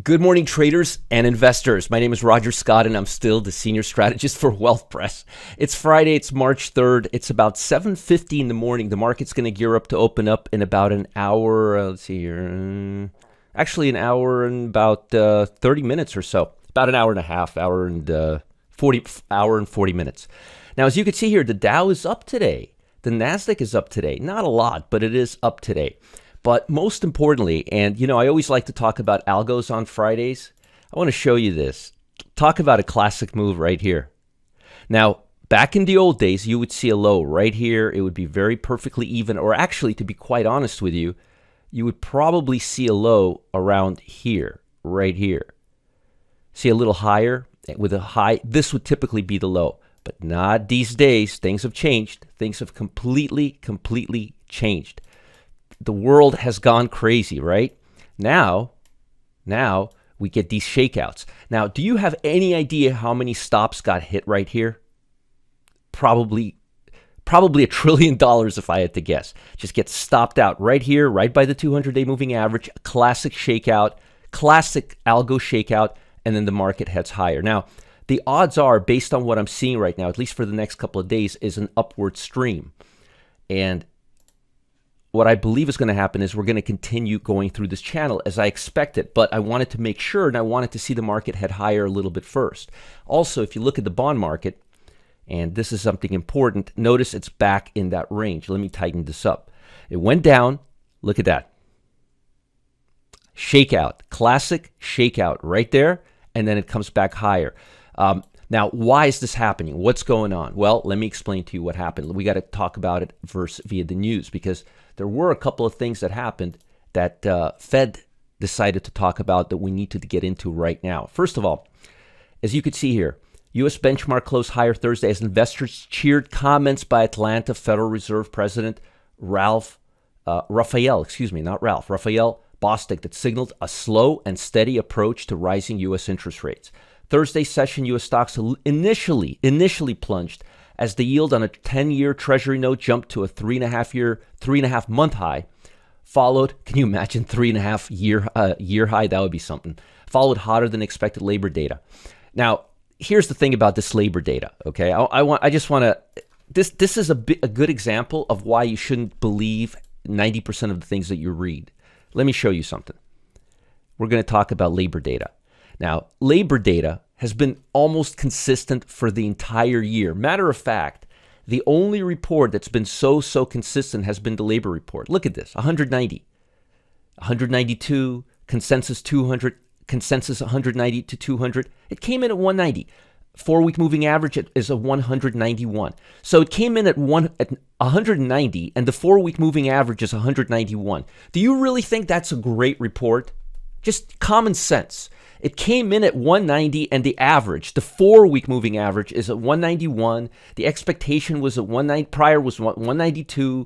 Good morning, traders and investors. My name is Roger Scott, and I'm still the senior strategist for Wealth Press. It's Friday. It's March 3rd. It's about 7:50 in the morning. The market's going to gear up to open up in about an hour. Let's see here. Actually, an hour and about 30 minutes or so. About an hour and a half, hour and 40 minutes. Now, as you can see here, the Dow is up today. The Nasdaq is up today. Not a lot, but it is up today. But most importantly, and I always like to talk about Algos on Fridays. I want to show you this. Talk about a classic move right here. Now, back in the old days, you would see a low right here. It would be very perfectly even, or actually, to be quite honest with you, you would probably see a low around here, right here. See a little higher with a high. This would typically be the low, but not these days. Things have changed. Things have completely changed. The world has gone crazy, right? Now we get these shakeouts. Now, do you have any idea how many stops got hit right here? Probably $1 trillion if I had to guess. Just get stopped out right here, right by the 200-day moving average. A classic shakeout, classic algo shakeout, and then the market heads higher. Now, the odds are, based on what I'm seeing right now, at least for the next couple of days, is an upward stream. And what I believe is going to happen is we're going to continue going through this channel as I expected, but I wanted to make sure and I wanted to see the market head higher a little bit first. Also, if you look at the bond market, and this is something important, notice it's back in that range. Let me tighten this up. It went down. Look at that. Shakeout, classic shakeout right there, and then it comes back higher. Now, why is this happening? What's going on? Well, let me explain to you what happened. We got to talk about it via the news, because there were a couple of things that happened that Fed decided to talk about that we need to get into right now. First of all, as you can see here, U.S. benchmark closed higher Thursday as investors cheered comments by Atlanta Federal Reserve President Raphael Bostic that signaled a slow and steady approach to rising U.S. interest rates. Thursday's session, U.S. stocks initially plunged as the yield on a 10-year Treasury note jumped to a 3.5-month high. Followed, can you imagine 3.5-year high? That would be something. Followed hotter than expected labor data. Now, here's the thing about this labor data. Okay, this is a good example of why you shouldn't believe 90% of the things that you read. Let me show you something. We're going to talk about labor data. Now, labor data has been almost consistent for the entire year. Matter of fact, the only report that's been so consistent has been the labor report. Look at this, 190, 192, consensus 200, consensus 190 to 200. It came in at 190. 4-week moving average is a 191. So it came in at 190, and the 4-week moving average is 191. Do you really think that's a great report? Just common sense. It came in at 190, and the average, the 4-week moving average, is at 191. The expectation was at 190. Prior was 192.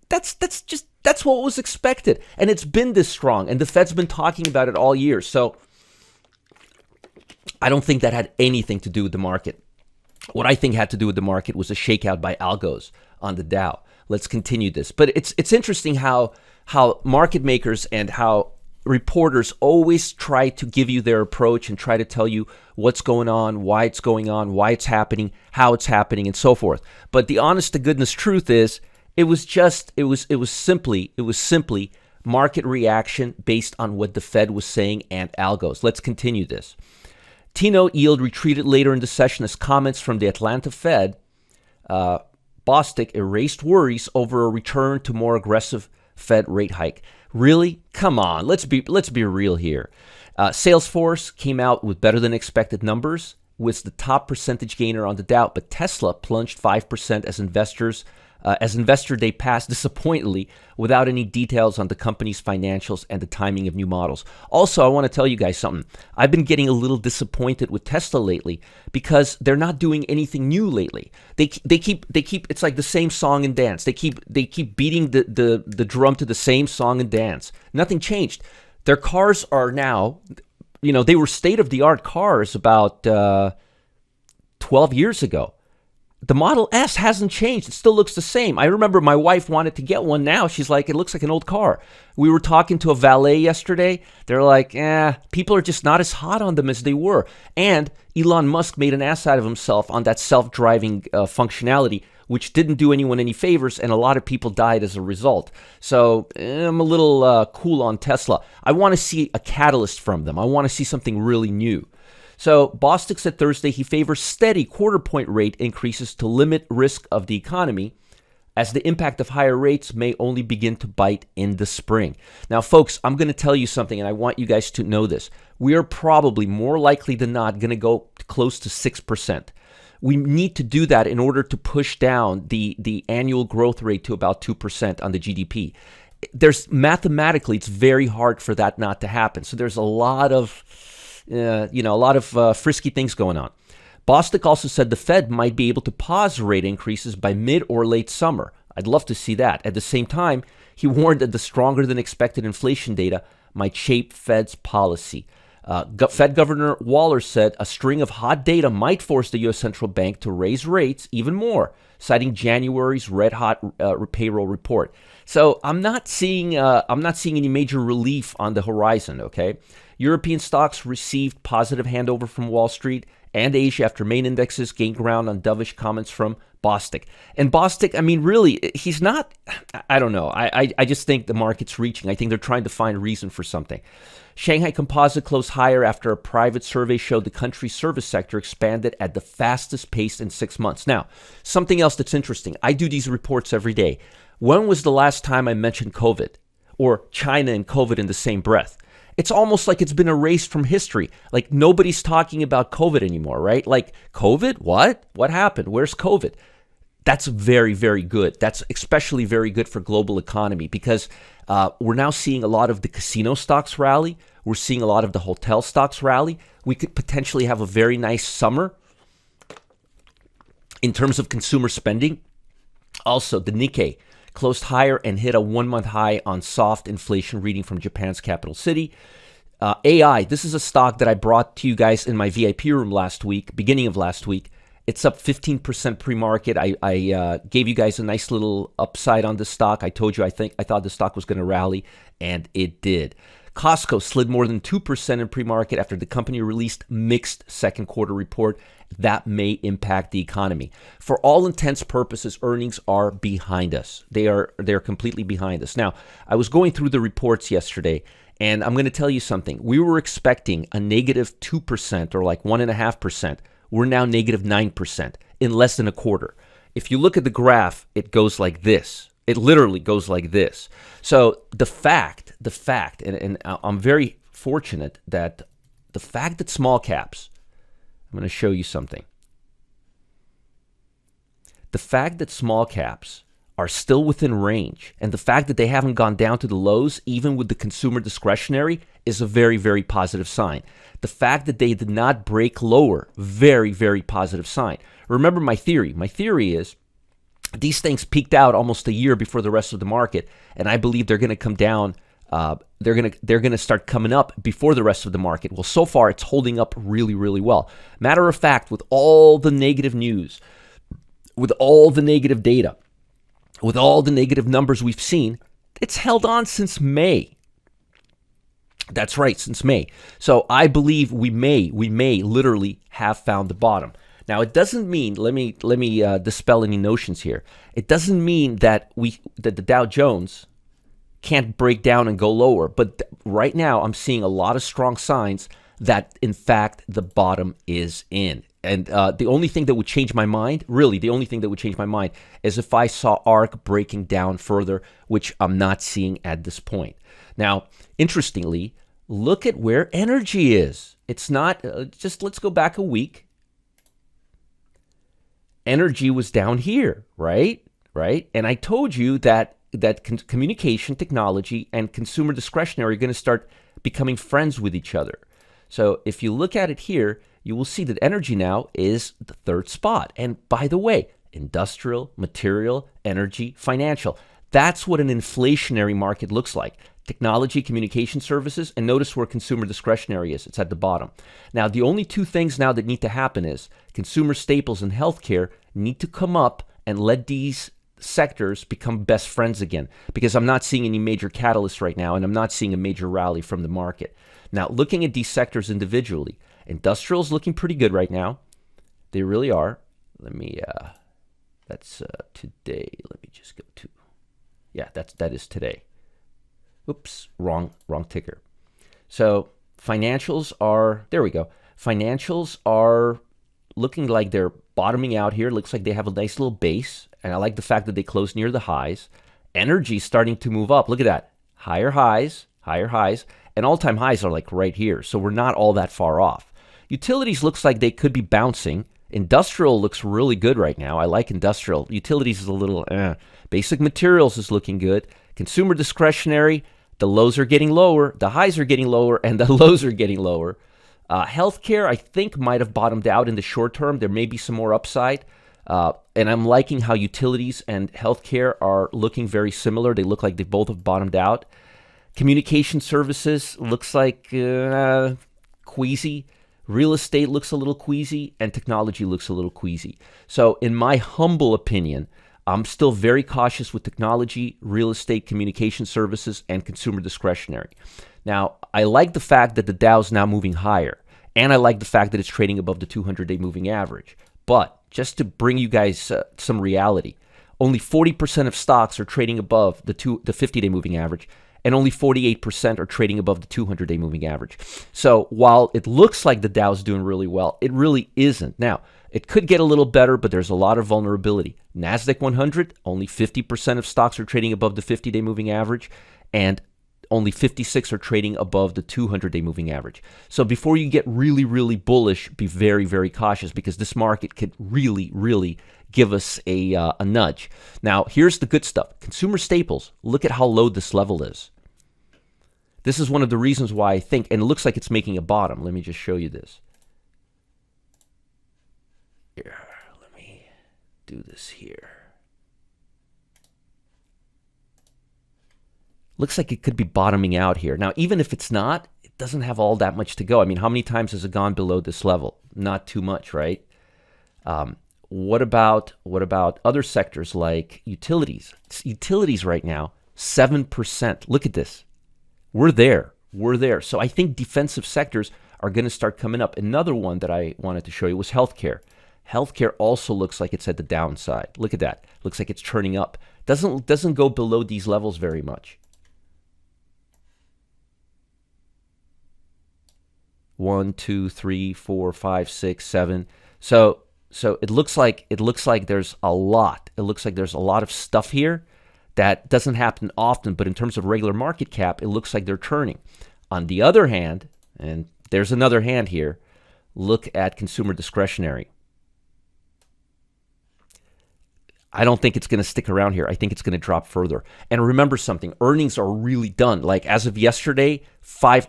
That's what was expected, and it's been this strong. And the Fed's been talking about it all year. So I don't think that had anything to do with the market. What I think had to do with the market was a shakeout by Algos on the Dow. Let's continue this. But it's interesting how market makers and how reporters always try to give you their approach and try to tell you what's going on, why it's happening, how it's happening, and so forth. But the honest to goodness truth is, it was simply market reaction based on what the Fed was saying and Algos. Let's continue this. T-note yield retreated later in the session as comments from the Atlanta Fed, Bostic, erased worries over a return to more aggressive Fed rate hike. Really? Come on, let's be real here. Salesforce came out with better than expected numbers, was the top percentage gainer on the Dow, but Tesla plunged 5% as Investor Day passed disappointingly without any details on the company's financials and the timing of new models. Also, I want to tell you guys something. I've been getting a little disappointed with Tesla lately because they're not doing anything new lately. They keep it's like the same song and dance. They keep beating the drum to the same song and dance. Nothing changed. Their cars are now, they were state-of-the-art cars about 12 years ago. The Model S hasn't changed. It still looks the same. I remember my wife wanted to get one now. She's like, it looks like an old car. We were talking to a valet yesterday. They're like, people are just not as hot on them as they were. And Elon Musk made an ass out of himself on that self-driving functionality, which didn't do anyone any favors, and a lot of people died as a result. So I'm a little cool on Tesla. I want to see a catalyst from them. I want to see something really new. So Bostic said Thursday he favors steady quarter-point rate increases to limit risk of the economy, as the impact of higher rates may only begin to bite in the spring. Now, folks, I'm going to tell you something, and I want you guys to know this. We are probably more likely than not going to go close to 6%. We need to do that in order to push down the annual growth rate to about 2% on the GDP. Mathematically, it's very hard for that not to happen. So there's a lot of frisky things going on. Bostic also said the Fed might be able to pause rate increases by mid or late summer. I'd love to see that. At the same time, he warned that the stronger than expected inflation data might shape Fed's policy. Fed Governor Waller said a string of hot data might force the U.S. Central Bank to raise rates even more, citing January's red-hot payroll report. So I'm not seeing any major relief on the horizon. Okay, European stocks received positive handover from Wall Street and Asia after main indexes gained ground on dovish comments from Bostic. And Bostic, I mean, really, he's not. I don't know. I just think the market's reaching. I think they're trying to find reason for something. Shanghai Composite closed higher after a private survey showed the country's service sector expanded at the fastest pace in 6 months. Now, something else that's interesting. I do these reports every day. When was the last time I mentioned COVID or China and COVID in the same breath? It's almost like it's been erased from history. Like nobody's talking about COVID anymore, right? Like COVID? What? What happened? Where's COVID? That's very, very good. That's especially very good for global economy because we're now seeing a lot of the casino stocks rally. We're seeing a lot of the hotel stocks rally. We could potentially have a very nice summer in terms of consumer spending. Also, the Nikkei closed higher and hit a one-month high on soft inflation reading from Japan's capital city. AI, this is a stock that I brought to you guys in my VIP room beginning of last week. It's up 15% pre-market. I gave you guys a nice little upside on this stock. I told you I thought the stock was going to rally, and it did. Costco slid more than 2% in pre-market after the company released mixed second quarter report. That may impact the economy. For all intents purposes, earnings are behind us. They're completely behind us. Now, I was going through the reports yesterday, and I'm going to tell you something. We were expecting a negative 2% or like 1.5%. We're now negative 9% in less than a quarter. If you look at the graph, it goes like this. It literally goes like this. So the fact, and I'm very fortunate that the fact that small caps, I'm going to show you something. The fact that small caps are still within range and the fact that they haven't gone down to the lows, even with the consumer discretionary, is a very, very positive sign. The fact that they did not break lower, very, very positive sign. Remember my theory. My theory is these things peaked out almost a year before the rest of the market, and I believe they're going to come down. They're going to start coming up before the rest of the market. Well, so far it's holding up really, really well. Matter of fact, with all the negative news, with all the negative data, with all the negative numbers we've seen, it's held on since May. That's right, since May. So I believe we may literally have found the bottom. Now, it doesn't mean, let me dispel any notions here. It doesn't mean that the Dow Jones can't break down and go lower. But right now, I'm seeing a lot of strong signs that, in fact, the bottom is in. And the only thing that would change my mind, really, the only thing that would change my mind is if I saw ARK breaking down further, which I'm not seeing at this point. Now, interestingly, look at where energy is. It's not, just let's go back a week. Energy was down here, right? And I told you that communication technology and consumer discretionary are going to start becoming friends with each other. So if you look at it here, you will see that energy now is the third spot. And by the way, industrial, material, energy, financial. That's what an inflationary market looks like. Technology, communication services, and notice where consumer discretionary is. It's at the bottom. Now, the only two things now that need to happen is consumer staples and healthcare need to come up and let these sectors become best friends again, because I'm not seeing any major catalysts right now, and I'm not seeing a major rally from the market. Now, looking at these sectors individually, industrial's looking pretty good right now. They really are. Let me, that's today. Let me just go to, yeah, that is today. Oops, wrong ticker. So financials are, there we go. Financials are looking like they're bottoming out here. Looks like they have a nice little base, and I like the fact that they closed near the highs. Energy starting to move up. Look at that. Higher highs, and all-time highs are like right here, so we're not all that far off. Utilities looks like they could be bouncing. Industrial looks really good right now. I like industrial. Utilities is a little Basic materials is looking good. Consumer discretionary, the lows are getting lower, the highs are getting lower, and the lows are getting lower. Healthcare, I think, might have bottomed out in the short term. There may be some more upside. And I'm liking how utilities and healthcare are looking very similar. They look like they both have bottomed out. Communication services looks like queasy. Real estate looks a little queasy, and technology looks a little queasy. So in my humble opinion, I'm still very cautious with technology, real estate, communication services, and consumer discretionary. Now, I like the fact that the Dow's now moving higher, and I like the fact that it's trading above the 200-day moving average. But just to bring you guys some reality, only 40% of stocks are trading above the 50-day moving average, and only 48% are trading above the 200-day moving average. So while it looks like the Dow's doing really well, it really isn't. Now, it could get a little better, but there's a lot of vulnerability. NASDAQ 100, only 50% of stocks are trading above the 50-day moving average, and only 56 are trading above the 200-day moving average. So before you get really, really bullish, be very, very cautious, because this market could really, really give us a nudge. Now, here's the good stuff. Consumer staples, look at how low this level is. This is one of the reasons why I think, and it looks like it's making a bottom. Let me just show you this. Here, let me do this here. Looks like it could be bottoming out here. Now, even if it's not, it doesn't have all that much to go. I mean, how many times has it gone below this level? Not too much, right? What about other sectors like utilities? Utilities right now, 7%. Look at this. We're there. So I think defensive sectors are going to start coming up. Another one that I wanted to show you was healthcare. Healthcare also looks like it's at the downside. Look at that. Looks like it's turning up. Doesn't go below these levels very much. 1, 2, 3, 4, 5, 6, 7. So it looks like there's a lot. It looks like there's a lot of stuff here that doesn't happen often, but in terms of regular market cap, it looks like they're turning. On the other hand, and there's another hand here, look at consumer discretionary. I don't think it's going to stick around here. I think it's going to drop further. And remember something, earnings are really done. Like as of yesterday,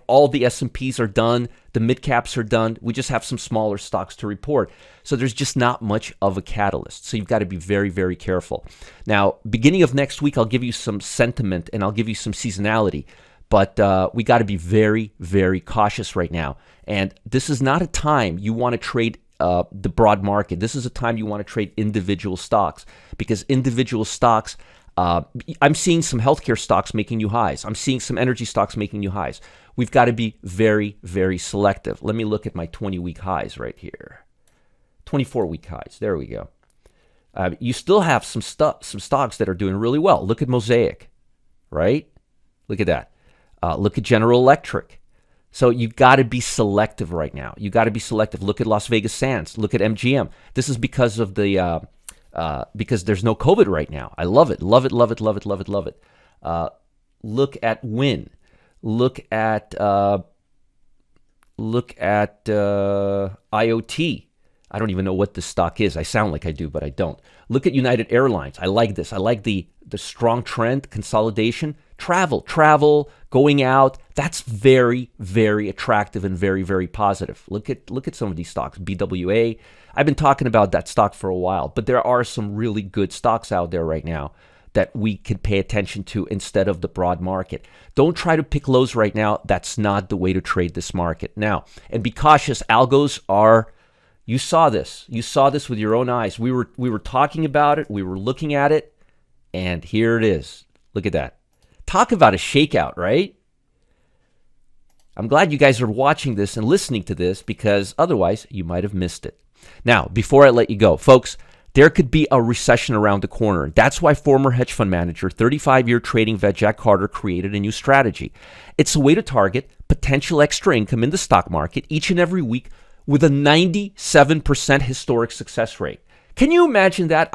all the S&Ps are done. The mid caps are done. We just have some smaller stocks to report. So there's just not much of a catalyst. So you've got to be very, very careful. Now, beginning of next week, I'll give you some sentiment and I'll give you some seasonality. But we got to be very, very cautious right now. And this is not a time you want to trade the broad market. This is a time you want to trade individual stocks, because individual stocks, I'm seeing some healthcare stocks making new highs. I'm seeing some energy stocks making new highs. We've got to be very, very selective. Let me look at my 20-week highs right here. 24-week highs. There we go. You still have some stocks that are doing really well. Look at Mosaic, right? Look at that. Look at General Electric. So you've got to be selective right now. You got to be selective. Look at Las Vegas Sands. Look at MGM. This is because of the because there's no COVID right now. I love it. Love it. Love it. Love it. Love it. Love it. Look at Wynn. Look at IoT. I don't even know what this stock is. I sound like I do, but I don't. Look at United Airlines. I like this. I like the strong trend, consolidation. Travel, going out. That's very, very attractive and very, very positive. Look at some of these stocks. BWA. I've been talking about that stock for a while, but there are some really good stocks out there right now that we could pay attention to instead of the broad market. Don't try to pick lows right now. That's not the way to trade this market. Now, and be cautious. Algos are You saw this. You saw this with your own eyes. We were talking about it. We were looking at it. And here it is. Look at that. Talk about a shakeout, right? I'm glad you guys are watching this and listening to this because otherwise you might have missed it. Now, before I let you go, folks, there could be a recession around the corner. That's why former hedge fund manager, 35-year trading vet Jack Carter created a new strategy. It's a way to target potential extra income in the stock market each and every week with a 97% historic success rate. Can you imagine that?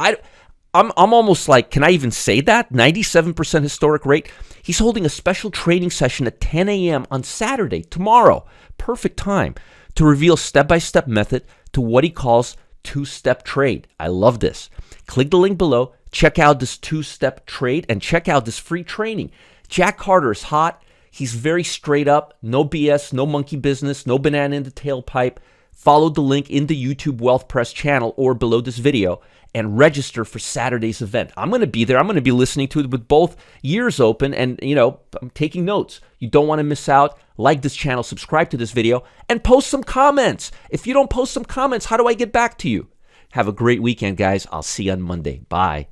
I'm almost like, can I even say that? 97% historic rate. He's holding a special trading session at 10 a.m. on Saturday, tomorrow. Perfect time to reveal step-by-step method to what he calls two-step trade. I love this. Click the link below. Check out this two-step trade and check out this free training. Jack Carter is hot. He's very straight up. No BS, no monkey business, no banana in the tailpipe. Follow the link in the YouTube Wealth Press channel or below this video and register for Saturday's event. I'm going to be there. I'm going to be listening to it with both ears open and, I'm taking notes. You don't want to miss out. Like this channel, subscribe to this video, and post some comments. If you don't post some comments, how do I get back to you? Have a great weekend, guys. I'll see you on Monday. Bye.